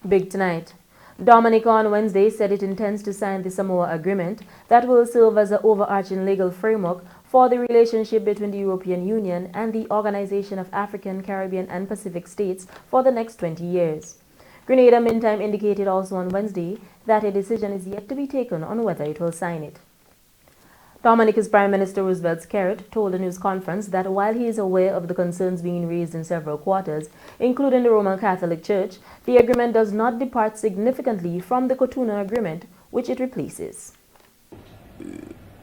Big tonight. Dominica on Wednesday said it intends to sign the Samoa Agreement that will serve as an overarching legal framework for the relationship between the European Union and the Organization of African, Caribbean and Pacific States for the next 20 years. Grenada, meantime, indicated also on Wednesday that a decision is yet to be taken on whether it will sign it. Dominica's Prime Minister Roosevelt Skerrit told a news conference that while he is aware of the concerns being raised in several quarters, including the Roman Catholic Church, the agreement does not depart significantly from the Cotonou Agreement, which it replaces.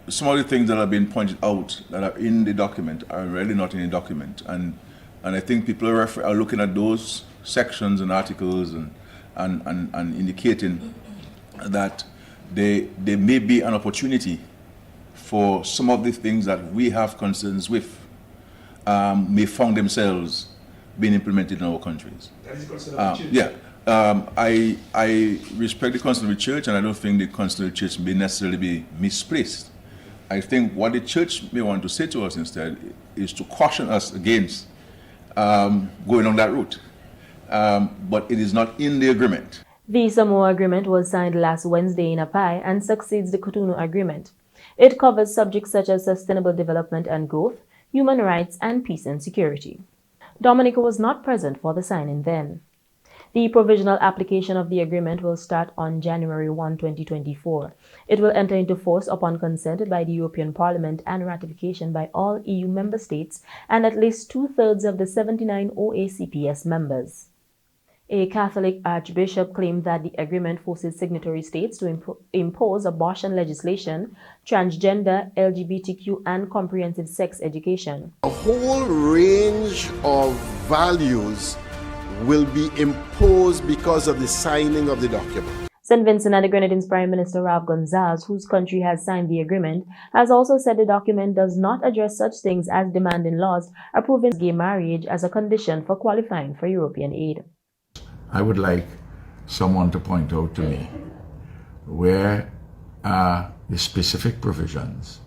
Some of the things that have been pointed out that are in the document are really not in the document, and I think people are looking at those sections and articles and indicating that there may be an opportunity for some of the things that we have concerns with may find themselves being implemented in our countries. That is the concern of the church. I respect the concern of the church, and I don't think the concern of the church may necessarily be misplaced. I think what the church may want to say to us instead is to caution us against going on that route. But it is not in the agreement. The Samoa Agreement was signed last Wednesday in Apai and succeeds the Cotonou Agreement. It covers subjects such as sustainable development and growth, human rights, and peace and security. Dominica was not present for the signing then. The provisional application of the agreement will start on January 1, 2024. It will enter into force upon consent by the European Parliament and ratification by all EU member states and at least 2/3 of the 79 OACPS members. A Catholic archbishop claimed that the agreement forces signatory states to impose abortion legislation, transgender, LGBTQ, and comprehensive sex education. A whole range of values will be imposed because of the signing of the document. St. Vincent and the Grenadines Prime Minister Rav Gonzalez, whose country has signed the agreement, has also said the document does not address such things as demanding laws approving gay marriage as a condition for qualifying for European aid. I would like someone to point out to me where are the specific provisions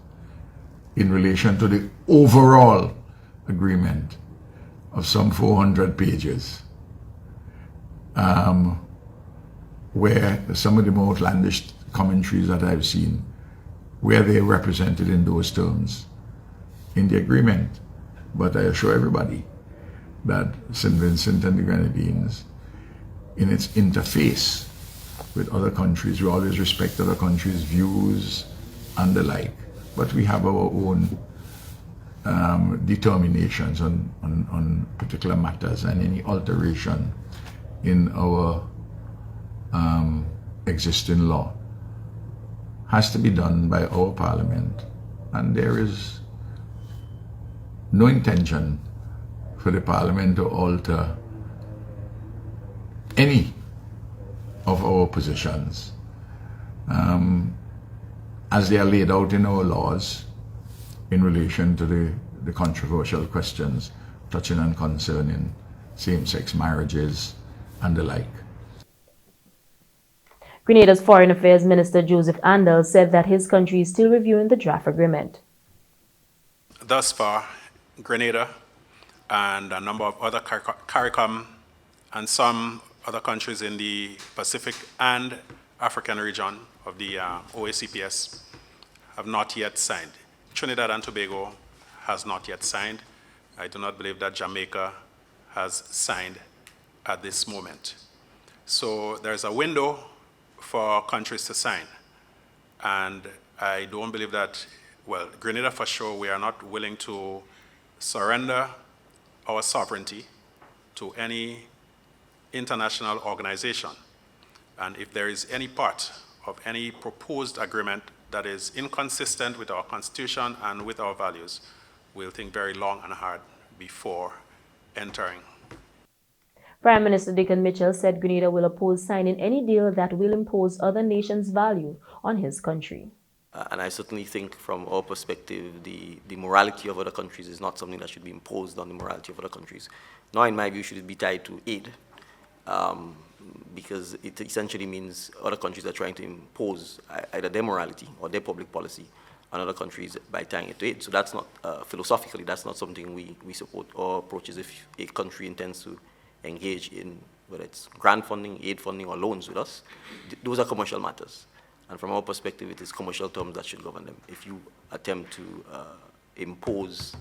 in relation to the overall agreement of some 400 pages, where some of the more outlandish commentaries that I've seen, where they're represented in those terms in the agreement. But I assure everybody that St. Vincent and the Grenadines, in its interface with other countries, we always respect other countries' views and the like, but we have our own determinations on particular matters, and any alteration in our existing law has to be done by our Parliament, and there is no intention for the Parliament to alter any of our positions as they are laid out in our laws in relation to the controversial questions touching and concerning same-sex marriages and the like. Grenada's Foreign Affairs Minister Joseph Andel said that his country is still reviewing the draft agreement. Thus far, Grenada and a number of other CARICOM and some other countries in the Pacific and African region of the OACPS have not yet signed. Trinidad and Tobago has not yet signed. I do not believe that Jamaica has signed at this moment. So there's a window for countries to sign. And I don't believe that, well, Grenada for sure, we are not willing to surrender our sovereignty to any international organization. And if there is any part of any proposed agreement that is inconsistent with our Constitution and with our values, we'll think very long and hard before entering. Prime Minister Dickon Mitchell said Grenada will oppose signing any deal that will impose other nations' value on his country. And I certainly think from our perspective, the morality of other countries is not something that should be imposed on the morality of other countries. Nor, in my view, should it be tied to aid, because it essentially means other countries are trying to impose either their morality or their public policy on other countries by tying it to aid. So that's not, philosophically, that's not something we support. Our approach is if a country intends to engage in whether it's grant funding, aid funding, or loans with us, those are commercial matters. And from our perspective, it is commercial terms that should govern them. If you attempt to impose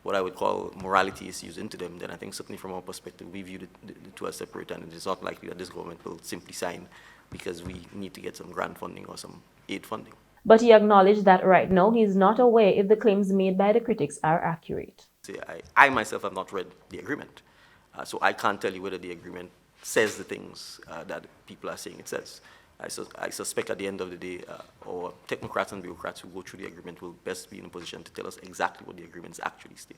what I would call morality issues into them, then I think certainly from our perspective, we view the two as separate, and it is not likely that this government will simply sign because we need to get some grant funding or some aid funding. But he acknowledged that right now he is not aware if the claims made by the critics are accurate. I myself have not read the agreement, so I can't tell you whether the agreement says the things that people are saying it says. I suspect at the end of the day, our technocrats and bureaucrats who go through the agreement will best be in a position to tell us exactly what the agreements actually state.